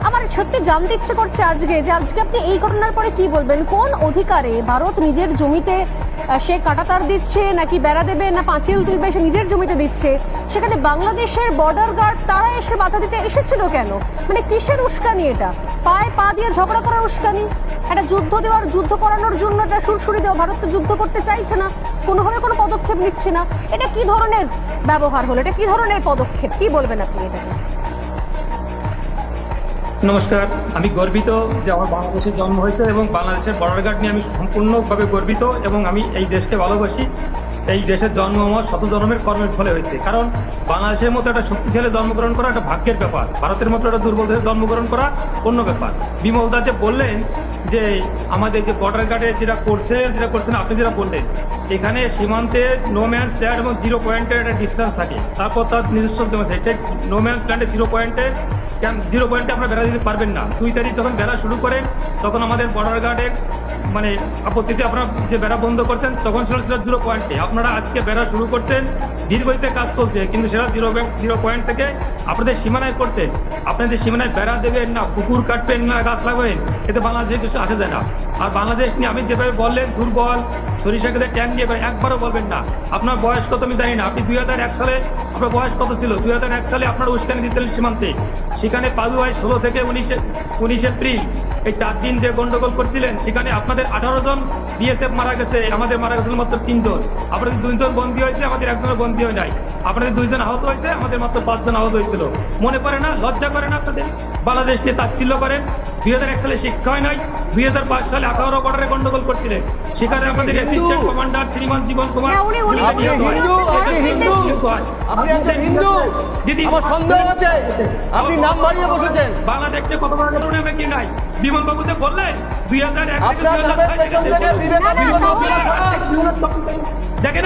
আমার সত্যি জানতে ইচ্ছে করছে আজকে যে আজকে আপনি এই ঘটনার পরে কি বলবেন? কোন অধিকারে ভারত নিজের জমিতে সে কাঁটাতার দিচ্ছে, নাকি বেড়া দেবে, না পাঁচিল তুলবে, সে নিজের জমিতে দিচ্ছে, সেখানে বাংলাদেশের বর্ডার গার্ড তারা এসে বাধা দিতে এসেছিল কেন? মানে কিসের উস্কানি এটা? পায়ে পা দিয়ে ঝগড়া করার উস্কানি? একটা যুদ্ধ করানোর জন্য একটা সুরসুরি দেওয়া? ভারত তো যুদ্ধ করতে চাইছে না, কোনোভাবে কোনো পদক্ষেপ নিচ্ছে না। এটা কি ধরনের ব্যবহার হলো? এটা কি ধরনের পদক্ষেপ? কি বলবেন আপনি এটাকে? নমস্কার, আমি গর্বিত যে আমার বাংলাদেশে জন্ম হয়েছে এবং বাংলাদেশের বর্ডার গার্ড নিয়ে আমি সম্পূর্ণভাবে গর্বিত এবং আমি এই দেশকে ভালোবাসি। এই দেশের জন্ম আমার শত জন্মের কর্মের ফলে হয়েছে, কারণ বাংলাদেশের মতো একটা শক্তিশালী জন্মগ্রহণ করা একটা ভাগ্যের ব্যাপার, ভারতের মতো একটা দুর্বল দেশে জন্মগ্রহণ করা অন্য ব্যাপার। বিমল দা যে বললেন যে আমাদের যে বর্ডার গার্ডে যেটা করছেন আপনি যেটা বললেন, এখানে সীমান্তে নো ম্যানস ল্যান্ড এবং 0 পয়েন্টের একটা ডিস্টেন্স থাকে, তারপর তার নিজস্ব সেই নো ম্যানস ল্যান্ডে 0 পয়েন্টে আপনারা বেড়া দিতে পারবেন না। 2 তারিখ যখন বেড়া শুরু করেন তখন আমাদের বর্ডার গার্ডের মানে আপত্তিতে আপনারা যে বেড়া বন্ধ করছেন তখন ছিল 0 পয়েন্টে। আপনারা আজকে বেড়া শুরু করছেন, দীর্ঘদিতে কাজ চলছে, কিন্তু সেটা 0 পয়েন্ট থেকে আপনাদের সীমানায় করছেন। আপনাদের সীমানায় বেড়া দেবেন না, পুকুর কাটবেন না, গাছ লাগাবেন, এতে বাংলাদেশের কিছু আসা যায় না। আর বাংলাদেশ নিয়ে আমি যেভাবে বললেন দুর্বল, সরিষা খেতে ট্যাঙ্ক নিয়ে একবারও বলবেন না। আপনার বয়স কত আমি জানি না, আপনি 2001 সালে আপনার বয়স কত ছিল? 2001 সালে আপনারা উস্কানি দিয়েছিলেন সীমান্তে, সেখানে পাদুয়ায় 16 থেকে 19 এপ্রিল এই 4 দিন যে গন্ডগোল করছিলেন, সেখানে আপনাদের 18 জন বিএসএফ মারা গেছে, আমাদের মারা গেছিল মাত্র 3 জন। আপনাদের 2 জন বন্দী হয়েছে, আমাদের 1 জনের বন্দী হয় নাই। আপনাদের 2 জন আহত হয়েছে, আমাদের মাত্র 5 জন আহত হয়েছিল। মনে পড়ে না? লজ্জা করে না আপনাদের? বাংলাদেশ নিয়ে তাচ্ছিল্য করেন। 2001 সালে শিক্ষা হয় নাই, 2005 সালে 18 বর্ডারে গন্ডগোল করছিলেন, সেখানে আমাদের অ্যাসিস্ট্যান্ট কমান্ডার শ্রীমান জীবন কুমার নাম বাড়িয়ে বসেছেন। বাংলাদেশ নিয়ে কত বড় কি নাই? বিমল বাবু যে বললেন 2001 থেকে 2005 দেখেন